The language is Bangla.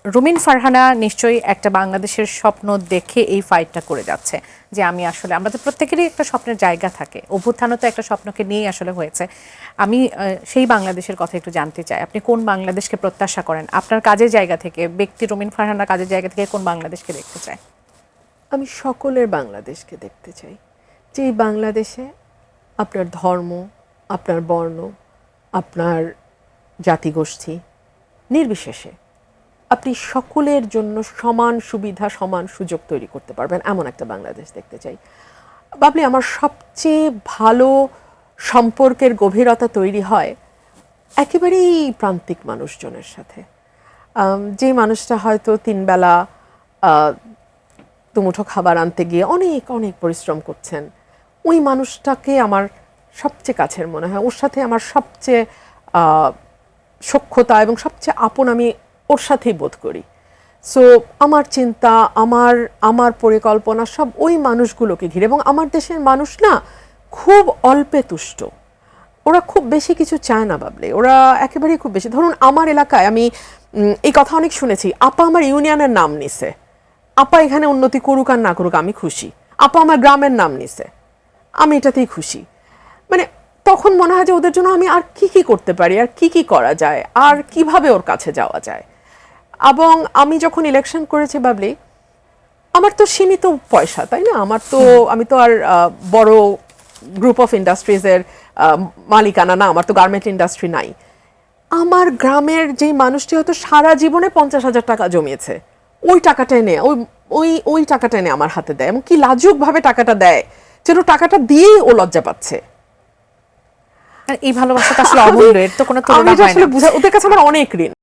রুমিন ফারহানা নিশ্চয়ই একটা বাংলাদেশের স্বপ্ন দেখে এই ফাইটটা করে যাচ্ছে, যে আমি আসলে, আমাদের প্রত্যেকেরই একটা স্বপ্নের জায়গা থাকে, অভ্যুত্থানও তো একটা স্বপ্নকে নিয়েই আসলে হয়েছে। আমি সেই বাংলাদেশের কথা একটু জানতে চাই, আপনি কোন বাংলাদেশকে প্রত্যাশা করেন আপনার কাজের জায়গা থেকে, ব্যক্তি রুমিন ফারহানার কাজের জায়গা থেকে কোন বাংলাদেশকে দেখতে চায়? আমি সকলের বাংলাদেশকে দেখতে চাই, যে এই বাংলাদেশে আপনার ধর্ম, আপনার বর্ণ, আপনার জাতিগোষ্ঠী নির্বিশেষে আপনি সকলের জন্য সমান সুবিধা, সমান সুযোগ তৈরি করতে পারবেন, এমন একটা বাংলাদেশ দেখতে চাই। বাবলি, আমার সবচেয়ে ভালো সম্পর্কের গভীরতা তৈরি হয় একেবারেই প্রান্তিক মানুষজনের সাথে। যে মানুষটা হয়তো তিনবেলা দুমুঠো খাবার আনতে গিয়ে অনেক অনেক পরিশ্রম করছেন, ওই মানুষটাকে আমার সবচেয়ে কাছের মনে হয়, ওর সাথে আমার সবচেয়ে সখ্যতা এবং সবচেয়ে আপন আমি ওর সাথেই বোধ করি। সো আমার চিন্তা, আমার পরিকল্পনা সব ওই মানুষগুলোকে ঘিরে। এবং আমার দেশের মানুষ না খুব অল্পে তুষ্ট, ওরা খুব বেশি কিছু চায় না বাবলে, ওরা একেবারেই খুব বেশি। ধরুন আমার এলাকায় আমি এই কথা অনেক শুনেছি, আপা আমার ইউনিয়নের নাম নিছে, আপা এখানে উন্নতি করুক আর না করুক আমি খুশি, আপা আমার গ্রামের নাম নিছে, আমি এটাতেই খুশি। মানে তখন মনে হয় যে ওদের জন্য আমি আর কি কি করতে পারি, আর কি কি করা যায়, আর কিভাবে ওর কাছে যাওয়া যায়। এবং আমি যখন ইলেকশন করেছি বাবলি, আমার তো সীমিত পয়সা, তাই না, আমি তো আর বড় গ্রুপ অফ ইন্ডাস্ট্রিজের মালিকানা না, আমার তো গার্মেন্ট ইন্ডাস্ট্রি নাই। আমার গ্রামের যেই মানুষটি হয়তো সারা জীবনে 50,000 টাকা জমিয়েছে, ওই টাকাটা এনে ওই টাকাটা এনে আমার হাতে দেয়, এবং কি লাজুক ভাবে টাকাটা দেয়, যেন টাকাটা দিয়েই ও লজ্জা পাচ্ছে। এই ভালোবাসাটা আসলে অমূল্য, এর তো কোনো তুলনা হয় না। ওদের কাছে আমার অনেক ঋণ,